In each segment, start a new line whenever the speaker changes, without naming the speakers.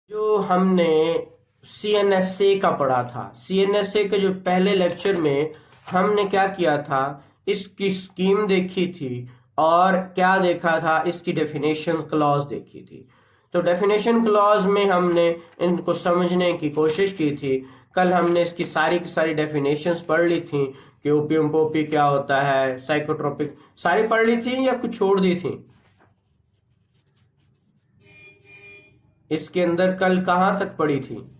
जो हमने सीएनएसए का पढ़ा था, सीएनएसए के जो पहले लेक्चर में हमने क्या किया था, इसकी स्कीम देखी थी और क्या देखा था, इसकी डेफिनेशन क्लॉज देखी थी। तो डेफिनेशन क्लॉज में हमने इनको समझने की कोशिश की थी। कल हमने इसकी सारी की सारी डेफिनेशंस पढ़ ली थी कि ओपियम पोपी क्या होता है, साइकोट्रोपिक, सारी पढ़ ली थी या कुछ छोड़ दी थी। इसके अंदर कल कहां तक पढ़ी थी?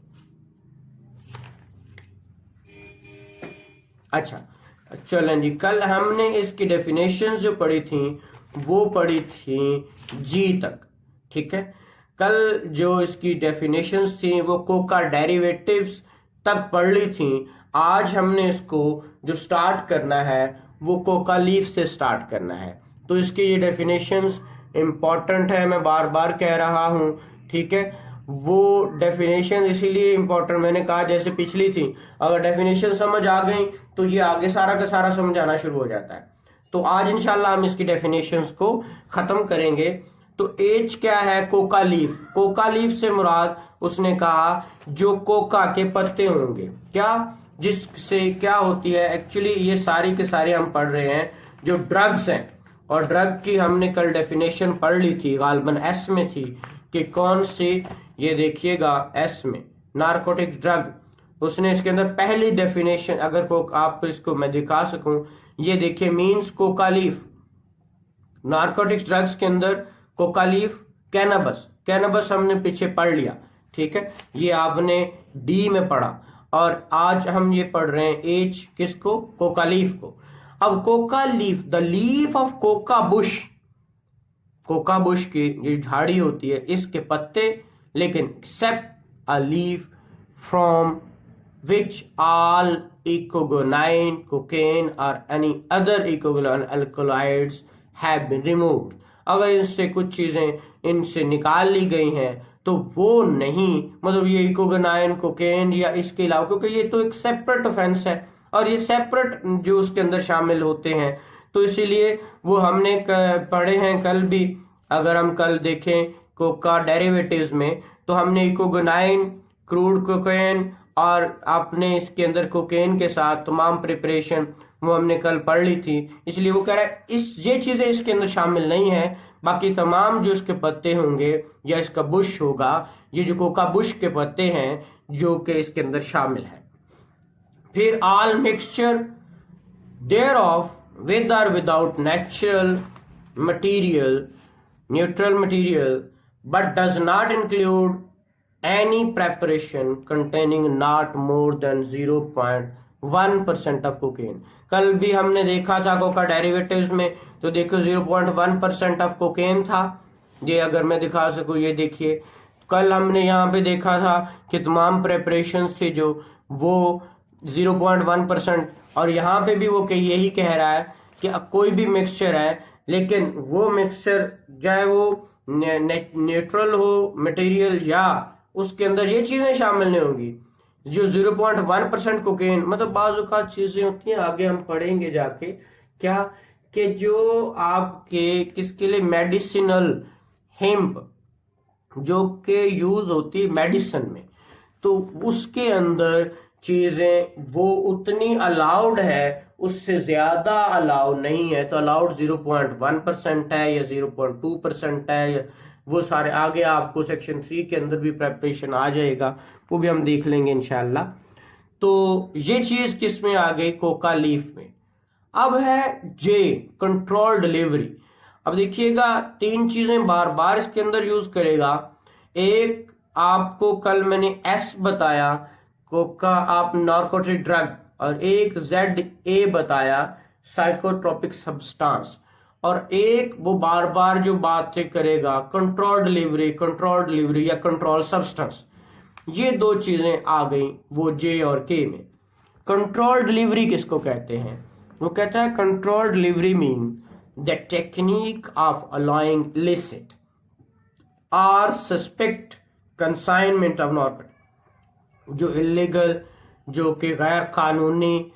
अच्छा, चलें जी। कल हमने इसकी डेफिनेशंस जो पढ़ी थी वो पढ़ी थी जी तक, ठीक है। कल जो इसकी डेफिनेशंस थी वो कोका डेरिवेटिव्स तक पढ़ ली थी। आज हमने इसको जो स्टार्ट करना है वो कोका लीफ से स्टार्ट करना है। तो इसकी ये डेफिनेशंस इम्पॉर्टेंट है, मैं बार बार कह रहा हूँ, ठीक है। वो डेफिनेशन इसीलिए इम्पोर्टेंट मैंने कहा, जैसे पिछली थी, अगर डेफिनेशन समझ आ गई तो ये आगे सारा का सारा समझ आना शुरू हो जाता है। तो आज इंशाल्लाह हम इसकी डेफिनेशंस को खत्म करेंगे। तो एज क्या है? Coca leaf. कोका लीफ से मुराद उसने कहा जो कोका के पत्ते होंगे, क्या, जिससे क्या होती है। एक्चुअली ये सारी के सारे हम पढ़ रहे हैं जो ड्रग्स हैं, और ड्रग की हमने कल डेफिनेशन पढ़ ली थी, गालबन एस में थी कि कौन सी, ये देखिएगा एस में नारकोटिक ड्रग। उसने इसके अंदर पहली डेफिनेशन, अगर को आप इसको मैं दिखा सकूं, ये देखिए, means Coca leaf. Narcotics drugs के अंदर कोका लीफ, कैनबस, कैनबस हमने पीछे पढ़ लिया, ठीक है, ये आपने डी में पढ़ा। और आज हम ये पढ़ रहे हैं एच किसको? कोका लीफ को। अब coca leaf, the leaf of coca bush, coca bush की जो झाड़ी होती है इसके पत्ते, लेकिन except a leaf from which all ecgonine, cocaine और any other ecgonine alkaloids have been removed. अगर इससे कुछ चीजें इनसे निकाल ली गई हैं तो वो नहीं, मतलब ये इकोगोनाइन, कोकेन या इसके अलावा, क्योंकि ये तो एक सेपरेट ऑफेंस है और ये सेपरेट जो उसके अंदर शामिल होते हैं, तो इसीलिए वो हमने पढ़े हैं कल भी। अगर हम कल देखें कोका डेरिवेटिव्स में, तो हमने इकोगोनाइन, क्रूड कोकेन और आपने इसके अंदर कोकेन के साथ तमाम प्रिपरेशन वो हमने कल पढ़ ली थी। इसलिए वो कह रहा है इस ये चीजें इसके अंदर शामिल नहीं है, बाकी तमाम जो इसके पत्ते होंगे या इसका बुश होगा, ये जो कोका बुश के पत्ते हैं जो कि इसके अंदर शामिल है। फिर all mixture thereof with or without natural material, neutral material, but does not include any preparation containing not more than 0.1% of cocaine। कल भी हमने देखा था कोका डेरिवेटिव्स में, तो देखो 0.1% ऑफ कोकेन था। ये अगर मैं दिखा सकूं, ये देखिए, कल हमने यहाँ पे देखा था कि तमाम प्रेपरेशंस थे जो वो 0.1%, और यहाँ पे भी वो यही कह रहा है कि कोई भी मिक्सचर है, लेकिन वो मिक्सचर चाहे वो न्यूट्रल हो मटेरियल या उसके अंदर ये चीजें शामिल नहीं होंगी जो 0.1% कोकेन, मतलब बाज़ औक़ात चीजें होती हैं, आगे हम पढ़ेंगे जाके, क्या कि जो आपके किसके लिए, मेडिसिनल हेम्प जो के यूज होती है मेडिसिन में, तो उसके अंदर चीजें वो उतनी अलाउड है, उससे ज्यादा अलाउ नहीं है। तो अलाउड 0.1% है या 0.2% है, या वो सारे आगे आपको सेक्शन 3 के अंदर भी प्रेपरेशन आ जाएगा, वो भी हम देख लेंगे इंशाल्लाह। तो ये चीज किस में आ गई? कोका लीफ में। अब है जे, कंट्रोल डिलीवरी। अब देखिएगा, तीन चीजें बार बार इसके अंदर यूज करेगा। एक आपको कल मैंने एस बताया, कोका आप नार्कोटिक ड्रग, और एक ZA बताया साइकोट्रोपिक सब्सटेंस, और एक वो बार बार जो बातें करेगा कंट्रोल डिलीवरी या कंट्रोल सब्सटेंस। ये दो चीजें आ गई वो जे और के में। कंट्रोल डिलीवरी किसको कहते हैं? वो कहता है control delivery mean the technique of allowing illicit और सस्पेक्ट कंसाइनमेंट ऑफ नार्कोटिक, जो इलीगल, जो कि गैर कानूनी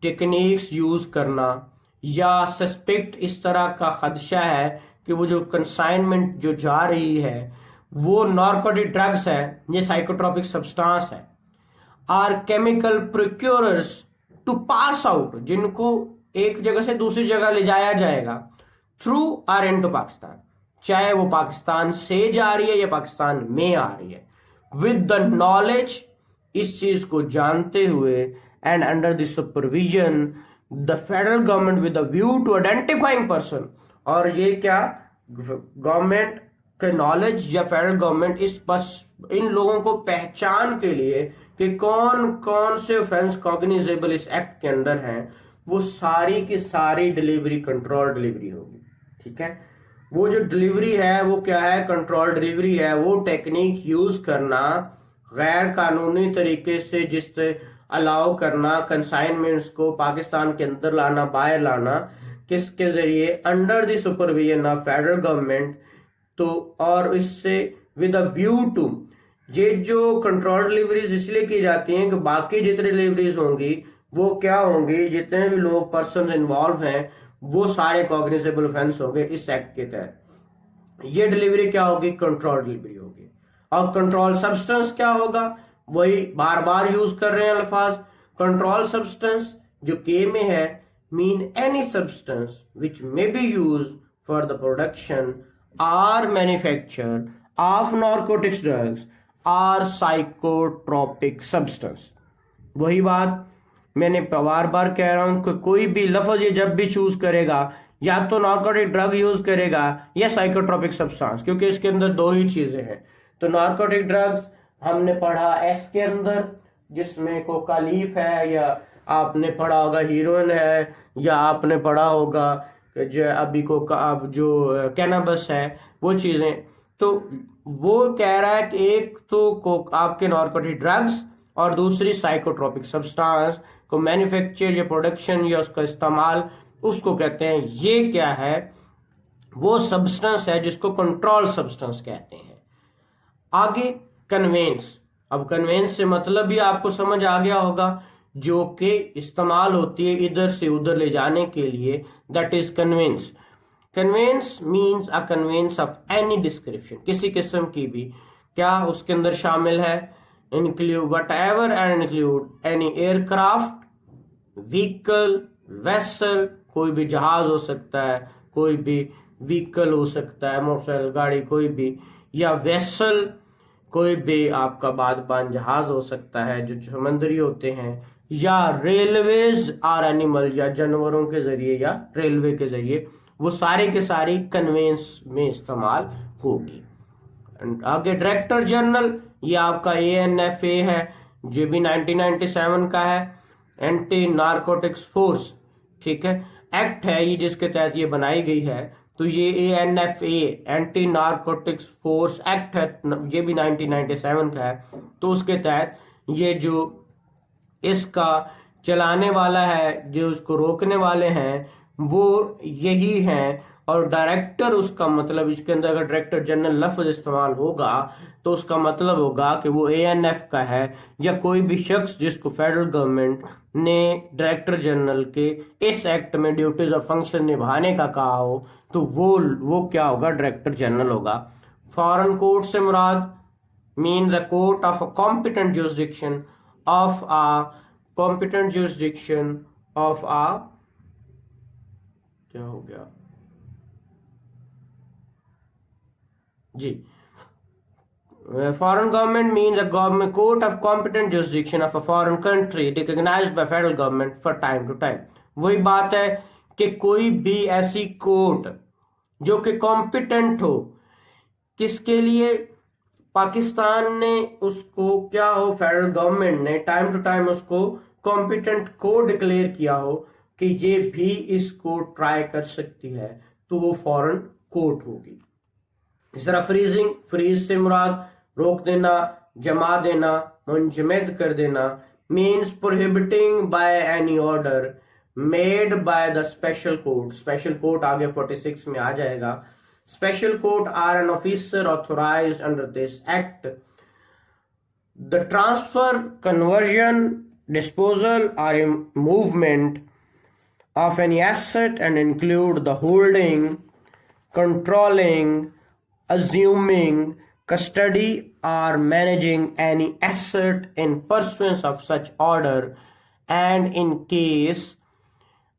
टेक्निक्स यूज करना, या सस्पेक्ट इस तरह का खदशा है कि वो जो कंसाइनमेंट जो जा रही है वो नार्कोटिक ड्रग्स है, ये साइकोट्रोपिक सब्सटेंस है, or chemical procurers to pass out, जिनको एक जगह से दूसरी जगह ले जाया जाएगा थ्रू आर इनटू पाकिस्तान, चाहे वो पाकिस्तान से जा रही है या पाकिस्तान में आ रही है, विद द नॉलेज, इस चीज को जानते हुए, and under the supervision the federal government with a view to identifying person, और ये क्या गवर्नमेंट के नॉलेज या फेडरल गवर्नमेंट इस बस इन लोगों को पहचान के लिए कि कौन कौन से ऑफेंस कॉग्निजेबल इस एक्ट के अंदर हैं, वो सारी की सारी डिलीवरी कंट्रोल डिलीवरी होगी। ठीक है, वो जो डिलीवरी है वो क्या है, कंट्रोल डिलीवरी है, वो टेक्निक यूज करना, गैर कानूनी तरीके से जिससे अलाउ करना कंसाइनमेंट्स को पाकिस्तान के अंदर लाना, बाहर लाना, किसके जरिए, under the supervision of federal government, तो और इससे विद अ व्यू टू, ये जो कंट्रोल डिलीवरीज इसलिए की जाती हैं कि बाकी जितनी डिलीवरीज होंगी वो क्या होंगी, जितने भी लोग पर्सन इन्वॉल्व हैं वो सारे कॉग्निजेबल ऑफेंस होंगे इस एक्ट के तहत। ये डिलीवरी क्या होगी, कंट्रोल डिलीवरी होगी। और कंट्रोल सब्सटेंस क्या होगा, वही बार बार यूज कर रहे हैं अल्फाज, कंट्रोल सब्सटेंस जो के में है, mean any substance which may be use for the production or manufacture of narcotics drugs or psychotropic substance. वही बात मैंने बार बार कह रहा हूं कि कोई भी लफ्ज ये जब भी चूज करेगा या तो नार्कोटिक ड्रग यूज करेगा या साइकोट्रोपिक सब्सटेंस, क्योंकि इसके अंदर दो ही चीजें हैं। तो नार्कोटिक ड्रग्स हमने पढ़ा एस के अंदर, जिसमें कोका लीफ है, या आपने पढ़ा होगा हीरोइन है, या आपने पढ़ा होगा जो अभी कोका, अब जो कैनाबस है, वो चीजें। तो वो कह रहा है कि एक तो आपके नार्कोटिक ड्रग्स और दूसरी साइकोट्रोपिक सब्सटेंस को मैन्युफैक्चर या प्रोडक्शन या उसका इस्तेमाल, उसको कहते हैं, ये क्या है, वो सब्सटेंस है जिसको कंट्रोल सब्सटेंस कहते हैं। आगे कन्वेंस, अब कन्वेंस से मतलब भी आपको समझ आ गया होगा, जो कि इस्तेमाल होती है इधर से उधर ले जाने के लिए, that is conveyance. Conveyance means a conveyance of any description, किसी किस्म की भी, क्या उसके अंदर शामिल है, include whatever and include any aircraft, vehicle, vessel, कोई भी जहाज हो सकता है, कोई भी व्हीकल हो सकता है, मोटरसाइकिल, गाड़ी, कोई भी, या वेसल, कोई भी आपका बादबान जहाज हो सकता है जो समुद्री होते हैं, या रेलवेज आर एनिमल, या जानवरों के जरिए या रेलवे के जरिए, वो सारे के सारी कन्वेंस में इस्तेमाल होगी। आगे डायरेक्टर जनरल, ये आपका ANFA है, जो भी 1997 का है, एंटी नार्कोटिक्स फोर्स, ठीक है, एक्ट है ये जिसके तहत ये बनाई गई है। तो ये ANFA anti narcotics force act है, ये भी 1997 का है। तो उसके तहत ये जो इसका चलाने वाला है, जो उसको रोकने वाले हैं, वो यही हैं। और डायरेक्टर, उसका मतलब इसके अंदर अगर डायरेक्टर जनरल लफ्ज इस्तेमाल होगा तो उसका मतलब होगा कि वो ANF का है, या कोई भी शख्स जिसको फेडरल गवर्नमेंट ने डायरेक्टर जनरल के इस एक्ट में ड्यूटीज और फंक्शन निभाने का कहा हो, तो वो क्या होगा, डायरेक्टर जनरल होगा। फॉरेन कोर्ट से मुराद means a court of a competent jurisdiction of आ क्या हो गया जी, foreign government means a government court of competent jurisdiction of a foreign country recognized by federal government for time to time। वही बात है कि कोई भी ऐसी कोर्ट जो कि कॉम्पिटेंट हो, किसके लिए, पाकिस्तान ने उसको क्या हो, फेडरल गवर्नमेंट ने टाइम टू टाइम उसको कॉम्पिटेंट को डिक्लेयर किया हो कि ये भी इसको ट्राई कर सकती है, तो वो फॉरेन कोर्ट होगी। इस तरह फ्रीजिंग, फ्रीज से मुराद रोक देना, जमा देना, मुंजमद कर देना, means prohibiting by any order made by the special court. Special court आगे 46 में आ जाएगा। Special court or an officer authorised under this act the transfer, conversion, disposal और movement of any asset and include the holding, controlling, assuming, custody or managing any asset in pursuance of such order, and in case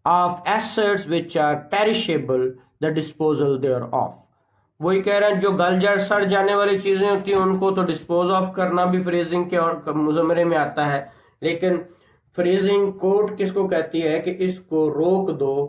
of assets which are perishable, the disposal thereof. वही कह रहे हैं जो गल जा सड़ जाने वाली चीजें होती हैं उनको तो डिस्पोज ऑफ करना भी फ्रेजिंग के और मुजमरे में आता है, लेकिन फ्रेजिंग कोर्ट किसको कहती है कि इसको रोक दो,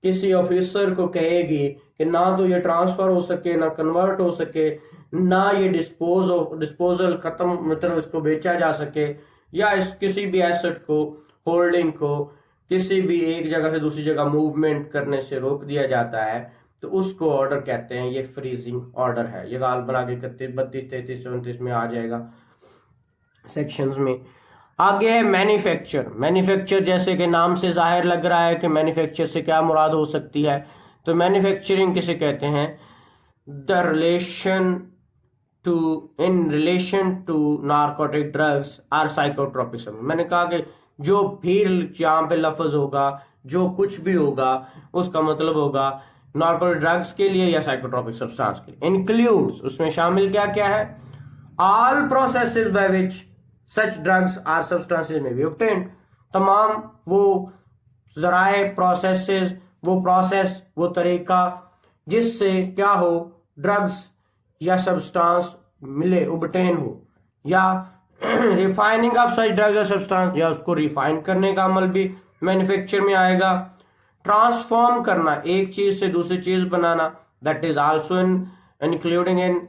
किसी ऑफिसर को कहेगी कि ना तो ये ट्रांसफर हो सके, ना कन्वर्ट हो सके, ना ये डिस्पोजल खत्म मतलब इसको बेचा जा सके, या इस किसी भी एसेट को होल्डिंग को किसी भी एक जगह से दूसरी जगह मूवमेंट करने से रोक दिया जाता है, तो उसको ऑर्डर कहते हैं। ये फ्रीजिंग ऑर्डर है। ये गाल बना के 32, 33, 34 में आ जाएगा सेक्शंस में। आगे है मैन्युफैक्चर। मैन्युफैक्चर जैसे कि नाम से जाहिर लग रहा है कि मैन्युफैक्चर से क्या मुराद हो सकती है, तो मैन्युफैक्चरिंग किसे कहते हैं? The relation to in relation to narcotic drugs or psychotropic. मैंने कहा कि जो भी यहाँ पे लफ्ज होगा, जो कुछ भी होगा, उसका मतलब होगा नारकोटिक ड्रग्स के लिए या साइकोट्रोपिक सब्सटेंस के लिए। इंक्लूड्स, उसमें शामिल क्या क्या है? All processes by which such drugs or substances may be obtained. तमाम वो जराए, प्रोसेसेस, वो प्रोसेस, वो तरीका जिससे क्या हो, ड्रग्स या सब्सटेंस मिले, ऑब्टेन हो, या रिफाइनिंग ऑफ सच ड्रग्स या सब्सटेंस, या उसको रिफाइन करने का अमल भी मैन्युफैक्चर में आएगा। ट्रांसफॉर्म करना, एक चीज से दूसरी चीज बनाना, that is also including in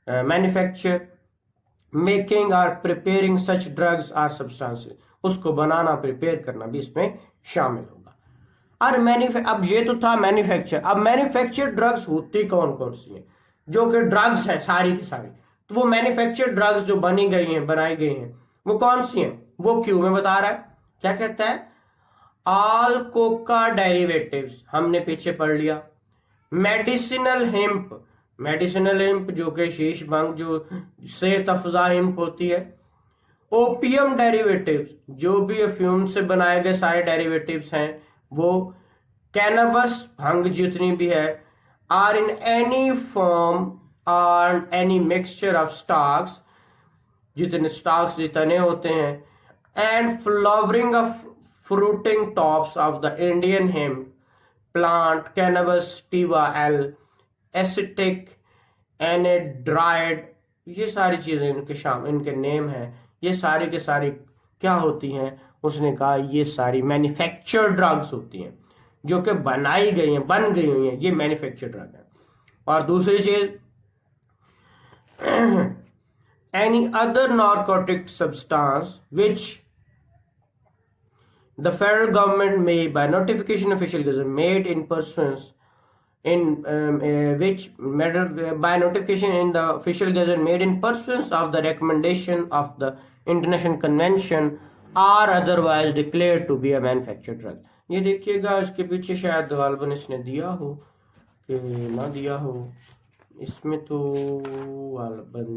manufacture. Making और प्रिपेयरिंग सच ड्रग्स और सब्सटेंसेस, उसको बनाना, प्रिपेयर करना भी इसमें शामिल होगा। और अब ये तो था मैन्युफैक्चर। अब मैन्युफैक्चर ड्रग्स होती कौन कौन सी हैं? जो कि ड्रग्स है सारी की सारी, तो वो मैन्युफैक्चर ड्रग्स जो बनी गई हैं, बनाई गई हैं, वो कौन सी हैं? वो क्यों में बता रहा है, क्या कहता है? ऑल कोका डेरिवेटिव्स, हमने पीछे पढ़ लिया। मेडिसिनल हेम्प, मेडिसिनल हेम्प जो कि शीश भंग जो सेहत अफजा हेम्प होती है। ओपियम डेरिवेटिव्स, जो भी अफ्यूम से बनाए गए सारे डेरिवेटिव्स हैं वो। कैनबस, भंग जितनी भी है। आर इन एनी फॉर्म और एनी मिक्सचर ऑफ स्टॉक्स, जितने स्टॉक्स जितने होते हैं। And flowering of fruiting tops of the Indian hemp plant, cannabis sativa, L acetic anhydride, ये सारी चीजें इनके नेम हैं। ये सारी के सारी क्या होती हैं? उसने कहा ये सारी मैन्युफैक्चर ड्रग्स होती हैं, जो कि बनाई गई हैं, बन गई हुई हैं, ये मैन्युफैक्चर ड्रग है। और दूसरी चीज, any other narcotic substance which the federal government may by notification official gazette made in pursuance in which by notification in the official gazette made in pursuance of the recommendation of the international convention are otherwise declared to be a manufactured drug। ये देखिएगा, इसके पीछे शायद गालबन इसने दिया हो कि ना दिया हो, इसमें तो गालबन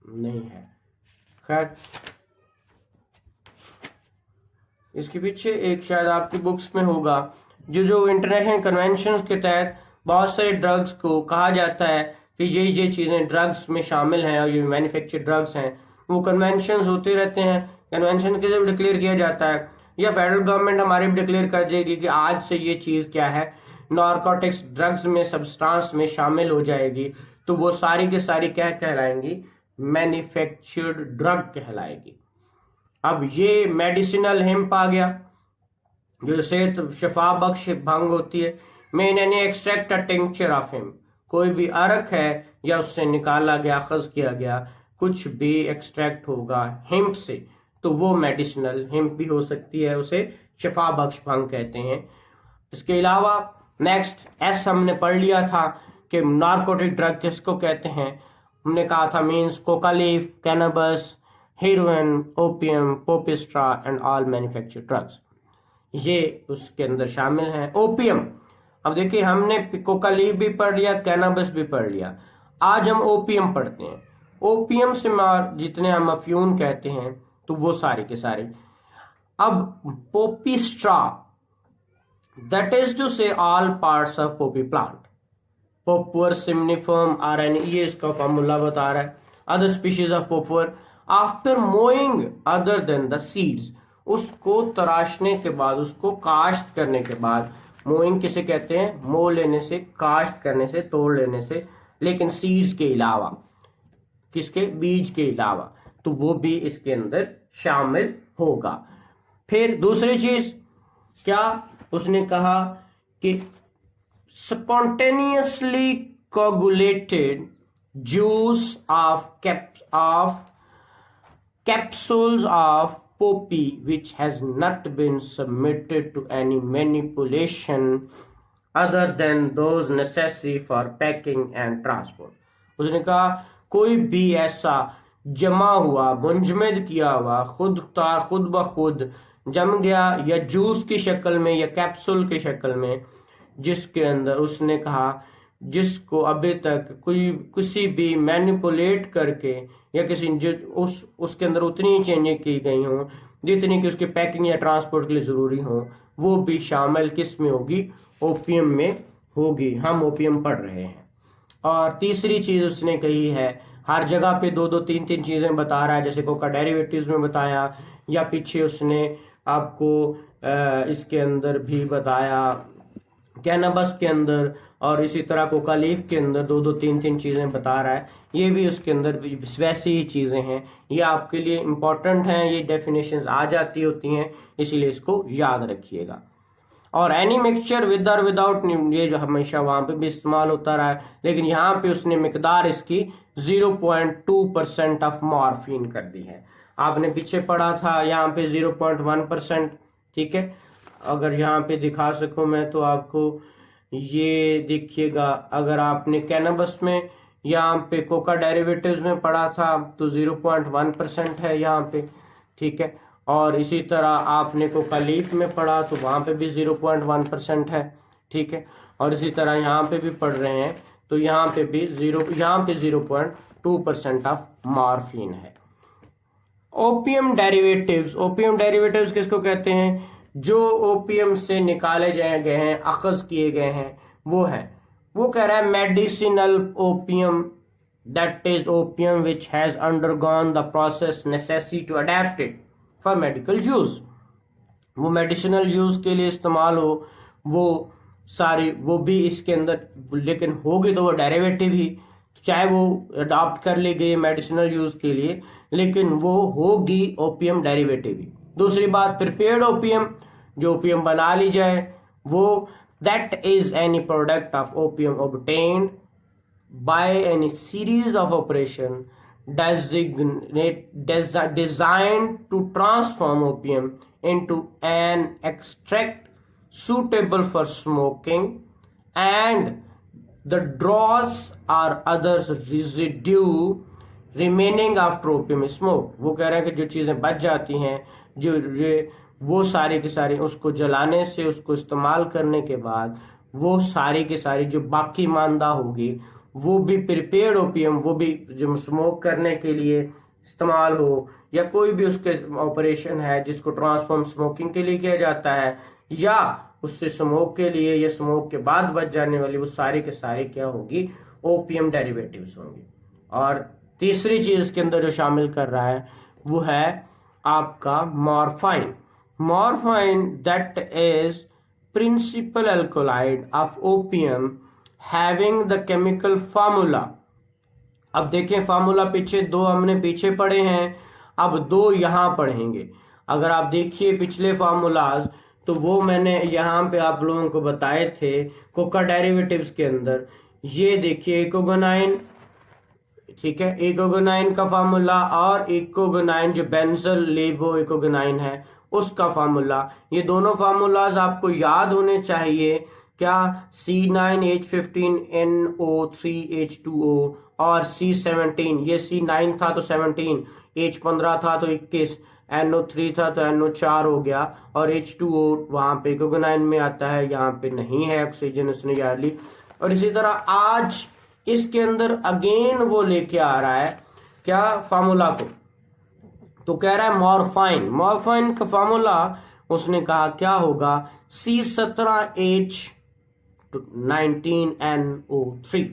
नहीं है। खैर, इसके पीछे एक शायद आपकी बुक्स में होगा, जो इंटरनेशनल कन्वेंशन के तहत बहुत सारे ड्रग्स को कहा जाता है कि ये चीज़ें ड्रग्स में शामिल हैं और ये मैन्युफैक्चर ड्रग्स हैं। वो कन्वेंशंस होते रहते हैं, कन्वेंशन के जब डिक्लेयर किया जाता है या फेडरल गवर्नमेंट हमारी भी डिक्लेयर कर देगी कि आज से ये चीज़ क्या है, नारकोटिक्स ड्रग्स में सब्सटेंस में शामिल हो जाएगी, तो वो सारी की सारी क्या कहलाएंगी? मैन्युफैक्चर्ड ड्रग कहलाएगी। अब ये मेडिसिनल हेम्प आ गया, जो सेहत शफा बख्श भंग होती है। Main any extract tincture of hemp, कोई भी अरक है या उससे निकाला गया, अखज किया गया कुछ भी एक्सट्रैक्ट होगा हेम्प से, तो वो मेडिसिनल हेम्प भी हो सकती है, उसे शफा बख्श भंग कहते हैं। इसके अलावा नेक्स्ट एस हमने पढ़ लिया था कि नार्कोटिक ड्रग किसको कहते हैं। हमने कहा था means coca leaf, cannabis, heroin, opium, poppy straw and all manufactured drugs, ये उसके अंदर शामिल हैं। ओपियम, अब देखिए हमने कोका लीफ भी पढ़ लिया, कैनबस भी पढ़ लिया, आज हम ओपियम पढ़ते हैं। ओपियम से जितने हम अफ्यून कहते हैं तो वो सारे के सारे। अब poppy straw, that is to say all parts of poppy plant, papaver somniferum RN, ये इसका फॉर्मूला बता रहा है। Other species of papaver after mowing other than the seeds, उसको तराशने के बाद, उसको काश्त करने के बाद, मोइंग किसे कहते हैं, मो लेने से, काश्त करने से, तोड़ लेने से, लेकिन सीड्स के अलावा, किसके, बीज के अलावा, तो वो भी इसके अंदर शामिल होगा। फिर दूसरी चीज क्या उसने कहा कि spontaneously coagulated juice of capsules of poppy which has not been submitted to any manipulation other than those necessary for packing and transport। उसने कहा कोई भी ऐसा जमा हुआ, मुंजमद किया हुआ, खुद ब खुद जम गया, या जूस की शक्ल में या कैप्सूल की शक्ल में, जिसके अंदर उसने कहा जिसको अभी तक कोई किसी भी मैनिपुलेट करके या किसी उसके अंदर उतनी चेंजें की गई हों जितनी कि उसकी पैकिंग या ट्रांसपोर्ट के लिए ज़रूरी हो, वो भी शामिल किस में होगी, ओपियम में होगी। हम ओपियम पढ़ रहे हैं। और तीसरी चीज़ उसने कही है, हर जगह पे दो दो तीन तीन चीज़ें बता रहा है, जैसे कोका डेरिवेटिव्स में बताया, या पीछे उसने आपको इसके अंदर भी बताया कैनबस के अंदर, और इसी तरह कोका लीफ के अंदर दो दो तीन तीन चीज़ें बता रहा है। ये भी उसके अंदर वैसी ही चीज़ें हैं, ये आपके लिए इम्पोर्टेंट हैं, ये डेफिनेशंस आ जाती होती हैं, इसीलिए इसको याद रखिएगा। और एनी मिक्सचर विद और विदाउट, ये जो हमेशा वहाँ पे भी इस्तेमाल होता रहा है, लेकिन यहाँ पे उसने मिकदार इसकी 0.2% ऑफ मॉर्फिन कर दी है। आपने पीछे पढ़ा था यहाँ पे 0.1%, ठीक है। अगर यहाँ पे दिखा सकूँ मैं तो आपको, ये देखिएगा, अगर आपने कैनबस में यहाँ पे कोका डेरिवेटिव्स में पढ़ा था तो 0.1% है यहाँ पे, ठीक है। और इसी तरह आपने कोका लीफ में पढ़ा तो वहाँ पे भी 0.1% है, ठीक है। और इसी तरह यहाँ पे भी पढ़ रहे हैं तो यहाँ पे भी 0.2% ऑफ मॉर्फिन है। ओपियम डेरिवेटिव्स किसको कहते हैं, जो ओपियम से निकाले गए हैं, अखज किए गए हैं, वो कह रहा है medicinal opium, that is opium which has undergone the process necessary to adapted for medical use, वो मेडिसिनल यूज के लिए इस्तेमाल हो, वो सारी, वो भी इसके अंदर, लेकिन होगी तो वो डेरिवेटिव ही, चाहे वो अडॉप्ट कर ली गई मेडिसिनल यूज के लिए, लेकिन वो होगी ओपियम डेरिवेटिव ही। दूसरी बात, प्रिपेयर्ड ओपियम, जो ओपियम बना ली जाए, वो that is any product of opium obtained by any series of operation designed to transform opium into an extract suitable for smoking and the dross or other residue remaining after opium smoke। वो कह रहे हैं कि जो चीज़ें बच जाती हैं, जो वो सारी की सारी उसको जलाने से, उसको इस्तेमाल करने के बाद, वो सारी की सारी जो बाकी मांदा होगी, वो भी प्रिपेयर्ड ओपियम, वो भी जो स्मोक करने के लिए इस्तेमाल हो, या कोई भी उसके ऑपरेशन है जिसको ट्रांसफॉर्म स्मोकिंग के लिए किया जाता है, या उससे स्मोक के लिए या स्मोक के बाद बच जाने वाली, वो सारी के सारी क्या होगी, ओपियम डेरिवेटिव्स होंगी। और तीसरी चीज इसके अंदर जो शामिल कर रहा है वो है आपका morphine that is principal alkaloid of opium having the chemical formula. अब देखें, फार्मूला पीछे दो हमने पीछे पढ़े हैं, अब दो यहाँ पढ़ेंगे। अगर आप देखिए पिछले फार्मूलाज, तो वो मैंने यहाँ पे आप लोगों को बताए थे कोका डेरिवेटिव्स के अंदर। ये देखिए इकोगोनाइन, ठीक है, इकोगोनाइन का फार्मूला, और इकोगोनाइन जो बेंजल लेवो इकोगोनाइन है उसका फार्मूला। ये दोनों फार्मूलाज आपको याद होने चाहिए। क्या, C9H15NO3H2O और C17, ये C9 था तो 17, H15 था तो 21, NO3 था तो NO4 हो गया, और H2O वहाँ पे इकोगोनाइन में आता है, यहाँ पे नहीं है ऑक्सीजन, उसने याद ली। और इसी तरह आज इसके अंदर अगेन वो लेके आ रहा है क्या, फार्मूला को, तो कह रहा है मॉर्फाइन का फार्मूला उसने कहा क्या होगा, C17H 19NO3,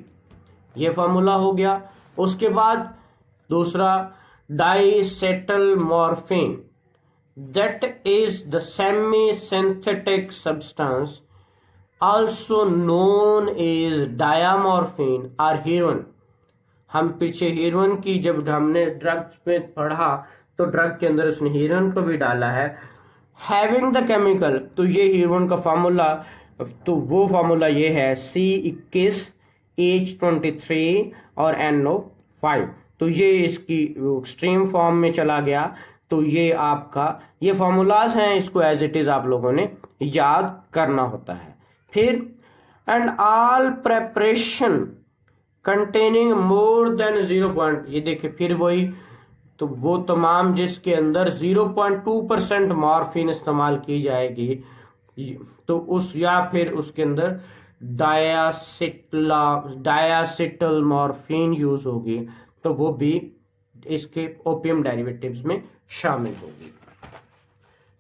ये फॉर्मूला हो गया। उसके बाद दूसरा diacetyl morphine, that is the semi synthetic substance also known as diamorphine or heroin। हम पीछे हीरोइन की जब हमने ड्रग्स में पढ़ा तो ड्रग के अंदर उसने हीरोइन को भी डाला है। हैविंग द केमिकल, तो ये हीरोइन का फार्मूला, तो वो फार्मूला ये है C21 H23 और NO5। तो ये इसकी एक्सट्रीम फॉर्म में चला गया। तो ये आपका ये फार्मूलाज हैं, इसको एज इट इज आप लोगों ने याद करना होता है। फिर and all preparation containing more than 0. ये देखिए फिर वही, तो वो तमाम जिसके अंदर 0.2% मॉर्फिन इस्तेमाल की जाएगी, तो उस या फिर उसके अंदर डायासिटल मॉर्फिन यूज होगी, तो वो भी इसके ओपियम डेरिवेटिव्स में शामिल होगी।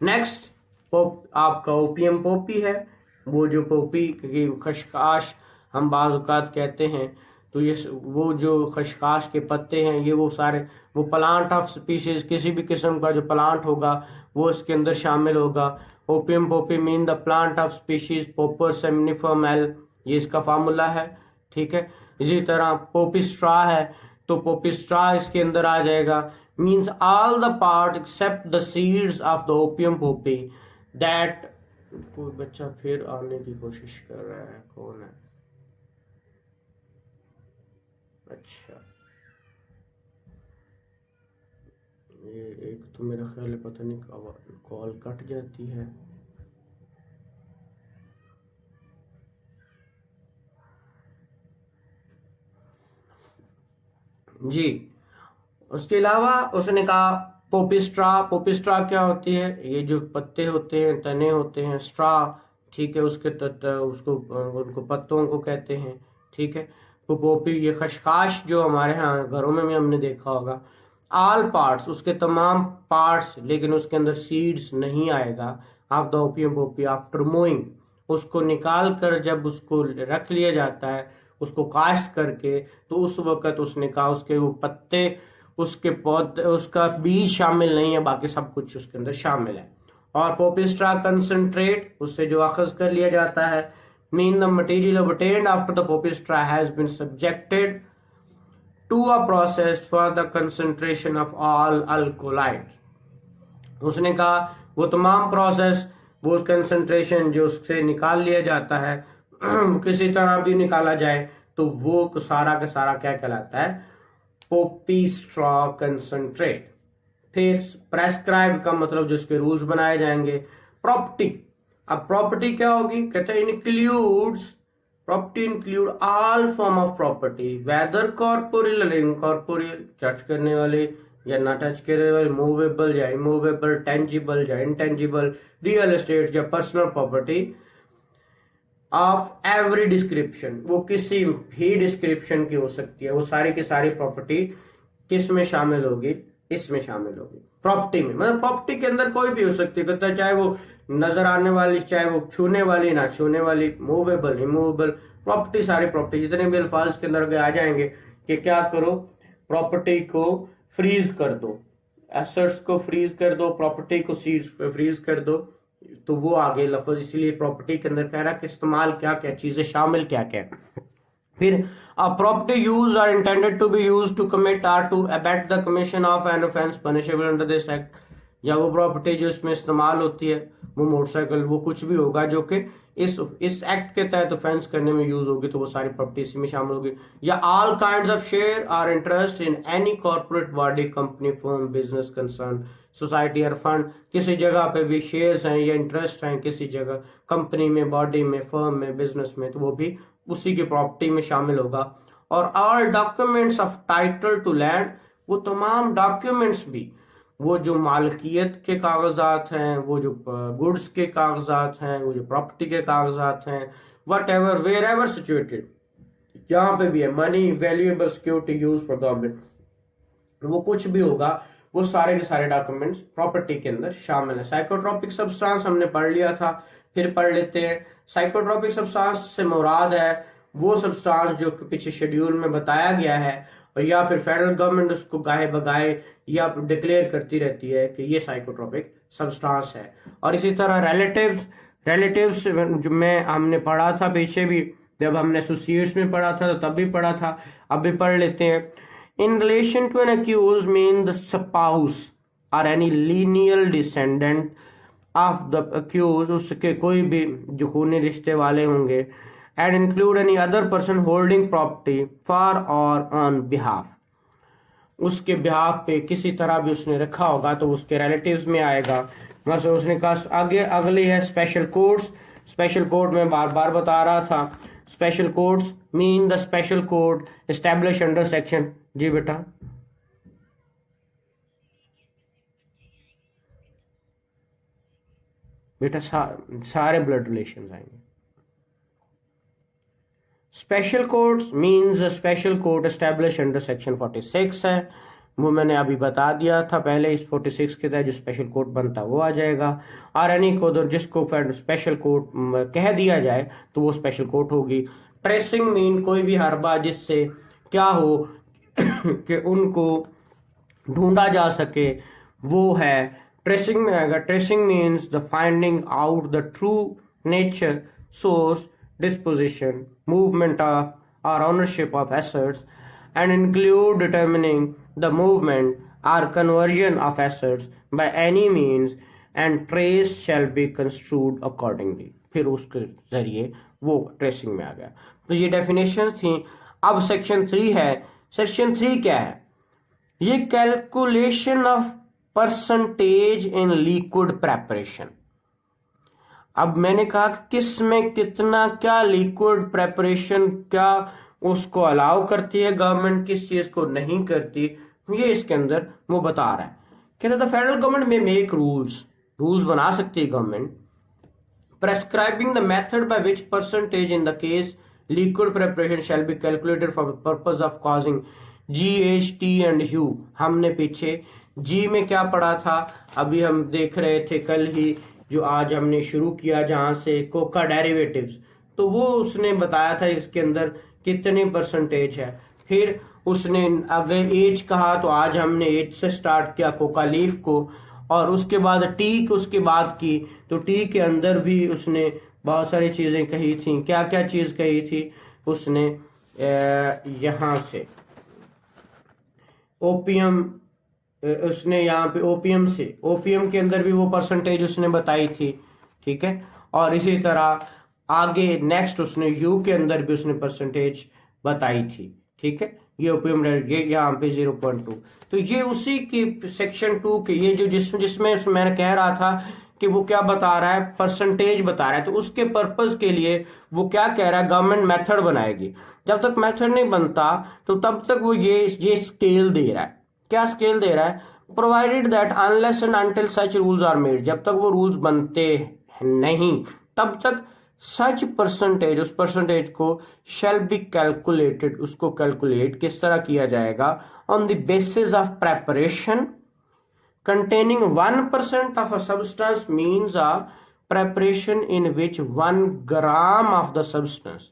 नेक्स्ट आपका ओपियम पॉपी है। वो जो पॉपी की खशकाश हम बाज़ औक़ात कहते हैं, तो ये वो जो खशकाश के पत्ते हैं, ये वो सारे वो प्लांट ऑफ स्पीशीज, किसी भी किस्म का जो प्लांट होगा वो इसके अंदर शामिल होगा। Opium Poppy mean the plant of species पोपर सेमिनिफरम एल, ये इसका फार्मूला है। ठीक है, इसी तरह पॉपी स्ट्रा है, तो पॉपी स्ट्रा इसके अंदर आ जाएगा। Means all the part except the seeds of the opium poppy that. कोई बच्चा फिर आने की कोशिश कर रहा है, कौन है? अच्छा, ये एक तो मेरा ख्याल है, पता नहीं कॉल कट जाती है। जी, उसके अलावा उसने कहा पोपिस्ट्रा। पोपिस्ट्रा क्या होती है? ये जो पत्ते होते हैं, तने होते हैं, स्ट्रा, ठीक है, उसके उसको उनको पत्तों को कहते हैं। ठीक है, तो पोपी ये खशखाश जो हमारे यहाँ घरों में भी हमने देखा होगा। ऑल पार्ट्स, उसके तमाम पार्ट्स, लेकिन उसके अंदर सीड्स नहीं आएगा। Of the opium Poppy after moving, उसको निकाल कर जब उसको रख लिया जाता है, उसको काश्त करके, तो उस वक्त उसने कहा उसके वो पत्ते, उसके पौधे, उसका बीज शामिल नहीं है, बाकी सब कुछ उसके अंदर शामिल है। और पोपिस्ट्रा कंसंट्रेट, उससे जो अखज कर लिया जाता है, mean the material obtained after the पोपिस्ट्रा has been subjected to a process for the concentration of all alkaloids। उसने कहा वो तमाम प्रोसेस, वो कंसंट्रेशन जो उससे निकाल लिया जाता है किसी तरह भी निकाला जाए, तो वो सारा का सारा क्या कहलाता है? पोपिस्ट्रा कंसंट्रेट। फिर प्रेस्क्राइब का मतलब जिसके रूल्स बनाए जाएंगे। प्रॉपर्टी, अब प्रॉपर्टी क्या होगी? कहते हैं includes, property include all form of property whether corporeal, incorporeal, touch करने वाले या ना टच करने वाले, मूवेबल या इमूवेबल, टेंजिबल या इनटेंजिबल, रियल एस्टेट या personal property of every description, वो किसी भी डिस्क्रिप्शन की हो सकती है। वो सारी की सारी प्रॉपर्टी किस में शामिल होगी? इसमें शामिल होगी, प्रॉपर्टी में। मतलब प्रॉपर्टी के अंदर कोई भी हो सकती है, कहता है चाहे वो नजर आने वाली, चाहे वो छूने वाली, ना छूने वाली, मूवेबल, इमूवेबल, प्रॉपर्टी, सारी प्रॉपर्टी जितने भी अल्फाज के अंदर आ जाएंगे कि क्या करो, प्रॉपर्टी को फ्रीज कर दो, एसेट्स को फ्रीज कर दो, प्रॉपर्टी को फ्रीज कर दो, तो वो आगे लफ्ज, इसीलिए प्रॉपर्टी के अंदर कह रहा है कि इस्तेमाल क्या क्या चीजें शामिल क्या क्या। फिर property use or intended to be use to commit or to abet the commission of an offence punishable under this act, या वो प्रॉपर्टी जो इसमें इस्तेमाल होती है, वो मोटरसाइकिल, वो कुछ भी होगा जो कि इस एक्ट के तहत ऑफेंस करने में यूज होगी, तो वो सारी प्रॉपर्टी इसी में शामिल होगी। या all kinds of share or interest in any corporate body, company, firm, business concern, society और फंड, किसी जगह पे भी शेयर्स हैं या इंटरेस्ट हैं किसी जगह, कंपनी में, बॉडी में, फर्म में, बिजनेस में, तो वो भी उसी की प्रॉपर्टी में शामिल होगा। और all documents of title to land, वो तमाम डॉक्यूमेंट्स भी, वो जो मालकियत के कागजात हैं, वो जो गुड्स के कागजात हैं, वो जो प्रॉपर्टी के कागजात हैं, whatever wherever situated, यहाँ पे भी है, money, valuable security use for government, वो कुछ भी होगा, वो सारे के सारे डॉक्यूमेंट्स प्रॉपर्टी के अंदर शामिल है। साइकोट्रोपिक सब्सटेंस हमने पढ़ लिया था, फिर पढ़ लेते हैं साइकोट्रोपिक सब्सटेंस से मुराद है वो सब्सटेंस जो पीछे शेड्यूल में बताया गया है, और या फिर फेडरल गवर्नमेंट उसको गाहे बगाए या डिक्लेयर करती रहती है कि ये साइकोट्रोपिक सब्सटेंस है। और इसी तरह रिलेटिव्स जो में हमने पढ़ा था पीछे भी, जब हमने एसोसिएट्स में पढ़ा था तो तब भी पढ़ा था, अब भी पढ़ लेते हैं। In relation to an accuse mean the spouse और any lineal descendant of the accuse, उसके कोई भी जो खूनी रिश्ते वाले होंगे, and include any other person holding property for और ऑन बिहाफ, उसके बिहाफ पे किसी तरह भी उसने रखा होगा तो उसके रिलेटिव्स में आएगा। मतलब उसने कहा आगे अगली है स्पेशल कोर्ट्स। स्पेशल कोर्ट में बार बार बता रहा था, special courts mean the special court establish under section, जी बेटा बेटा सारे ब्लड रिलेशन आएंगे। Special courts means special court establish under section 46 है, वो मैंने अभी बता दिया था पहले। इस 46 के तहत जो स्पेशल कोर्ट बनता है वो आ जाएगा। और एनी को जिसको स्पेशल कोर्ट कह दिया जाए तो वो स्पेशल कोर्ट होगी। ट्रेसिंग मीन कोई भी हरबा जिससे क्या हो कि उनको ढूंढा जा सके, वो है ट्रेसिंग में आएगा। Tracing means the finding out the true nature, source, disposition, movement of or ownership of assets, and include determining the movement or conversion of assets by any means, and trace shall be construed accordingly। फिर उसके जरिए वो tracing में आ गया। तो ये definition थी। अब सेक्शन 3 है। सेक्शन 3 क्या है? ये calculation of percentage in liquid preparation. अब मैंने कहा कि किस में कितना क्या लिक्विड प्रेपरेशन क्या उसको अलाउ करती है गवर्नमेंट, किस चीज को नहीं करती, ये इसके अंदर वो बता रहा है। कहते the federal government may make rules बना सकती है government prescribing the method by which percentage in the case liquid preparation shall be calculated for the purpose of causing GHT and U। हमने पीछे जी में क्या पढ़ा था, अभी हम देख रहे थे कल ही जो आज हमने शुरू किया जहां से कोका डेरिवेटिव्स, तो वो उसने बताया था इसके अंदर कितने परसेंटेज है। फिर उसने अगर एज कहा तो आज हमने एज से स्टार्ट किया कोका लीफ को, और उसके बाद टी उसके बाद की, तो टी के अंदर भी उसने बहुत सारी चीजें कही थी। क्या क्या चीज कही थी उसने? यहाँ से ओपियम, उसने यहाँ पे ओपियम से, ओपियम के अंदर भी वो परसेंटेज उसने बताई थी, ठीक है। और इसी तरह आगे नेक्स्ट उसने यू के अंदर भी उसने परसेंटेज बताई थी, ठीक है। ये ओपियम ये यहाँ पे 0.2। तो ये उसी की सेक्शन 2 के ये जो जिसमें मैंने कह रहा था कि वो क्या बता रहा है, परसेंटेज बता रहा है। तो उसके पर्पज के लिए वो क्या कह रहा है, गवर्नमेंट मेथड बनाएगी। जब तक मेथड नहीं बनता तो तब तक वो ये स्केल दे रहा है। क्या स्केल दे रहा है? Provided that unless and until such rules are made, जब तक वो रूल्स बनते नहीं तब तक सच परसेंटेज, उस परसेंटेज को शैल बी कैलकुलेटेड, उसको कैलकुलेट किस तरह किया जाएगा? On the basis of preparation containing 1% of a substance means a preparation in which 1 gram of the substance,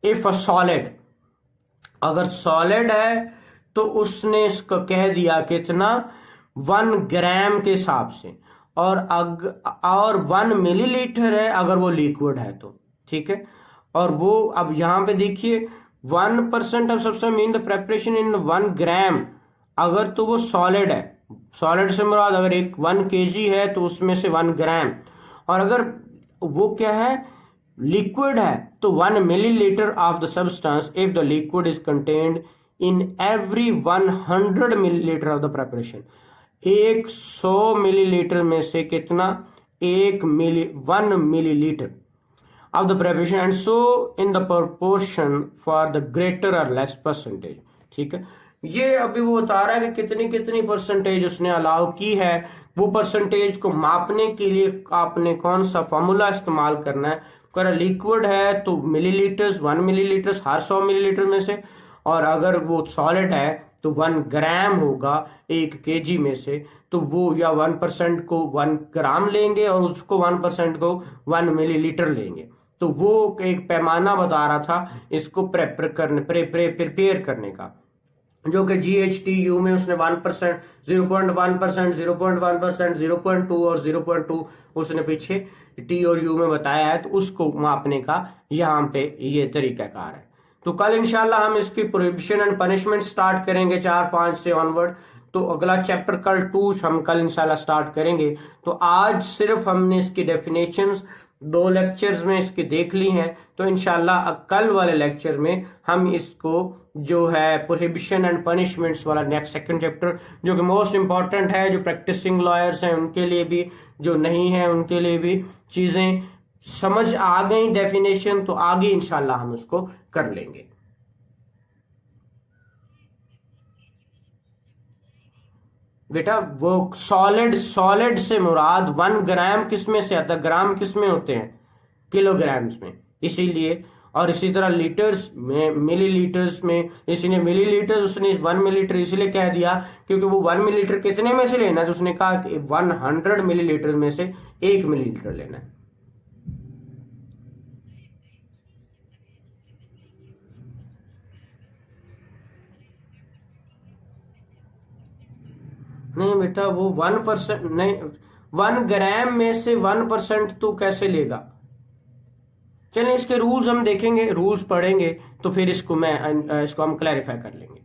if a solid, अगर सॉलिड है तो उसने इसको कह दिया कितना, 1 ग्राम के हिसाब से, और 1 मिलीलीटर है अगर वो लिक्विड है तो, ठीक है। और वो अब यहाँ पे देखिए 1% of substance mean the preparation in 1 gram, अगर तो वो सॉलिड है, सॉलिड से मुराद अगर 1 kg है तो उसमें से 1 ग्राम, और अगर वो क्या है, लिक्विड है तो 1 millilitre of the substance if the liquid is contained in every 100 millilitre of the preparation. 100 millilitre में से कितना, 1 millilitre of the preparation, and so in the proportion for the greater और लेस परसेंटेज, ठीक है। ये अभी वो बता रहा है कि कितनी कितनी परसेंटेज उसने अलाउ की है। वो परसेंटेज को मापने के लिए आपने कौन सा फॉर्मूला इस्तेमाल करना है? अगर लिक्विड है तो मिलीलीटर्स, 1 मिलीलीटर्स हर 100 मिलीलीटर में से, और अगर वो सॉलिड है तो 1 ग्राम होगा 1 kg में से, तो वो या 1% को 1 ग्राम लेंगे और उसको 1% को 1 मिलीलीटर लेंगे। तो वो एक पैमाना बता रहा था इसको प्रिपेयर करने का, जो कि GHTU में उसने 1%, 0.1%, 0.1%, 0.2 और 0.2 उसने पीछे T और U में बताया है, तो उसको मापने का यहाँ पे ये तरीकाकार है। तो कल इंशाल्लाह हम इसकी प्रोहिबिशन एंड पनिशमेंट स्टार्ट करेंगे 4-5 से ऑनवर्ड। तो अगला चैप्टर कल 2 हम कल इंशाल्लाह स्टार्ट करेंगे। तो आज सिर्फ हमने इसकी डेफिनेशंस 2 लेक्चर्स में इसकी देख ली हैं, तो इंशाल्लाह कल वाले लेक्चर में हम इसको जो है प्रोहिबिशन एंड पनिशमेंट्स वाला नेक्स्ट सेकंड चैप्टर, जो कि मोस्ट इंपॉर्टेंट है, जो प्रैक्टिसिंग लॉयर्स हैं उनके लिए भी, जो नहीं है उनके लिए भी चीजें समझ आ गई डेफिनेशन, तो आगे इंशाल्लाह हम उसको कर लेंगे। बेटा वो सॉलिड से मुराद 1 ग्राम किस में से आता है, ग्राम किस में होते हैं, किलोग्राम्स में, इसीलिए। और इसी तरह लीटर्स में, मिलीलीटर्स में, इसीलिए मिलीलीटर उसने 1 मिलीलीटर इसलिए कह दिया क्योंकि वो 1 मिलीलीटर कितने में से लेना है, तो उसने कहा कि 100 मिलीलीटर में से 1 मिलीलीटर लेना है। नहीं बेटा वो 1% नहीं, 1 ग्राम में से 1% तो कैसे लेगा। चलिए इसके रूल्स हम देखेंगे, रूल्स पढ़ेंगे तो फिर इसको हम क्लैरिफाई कर लेंगे।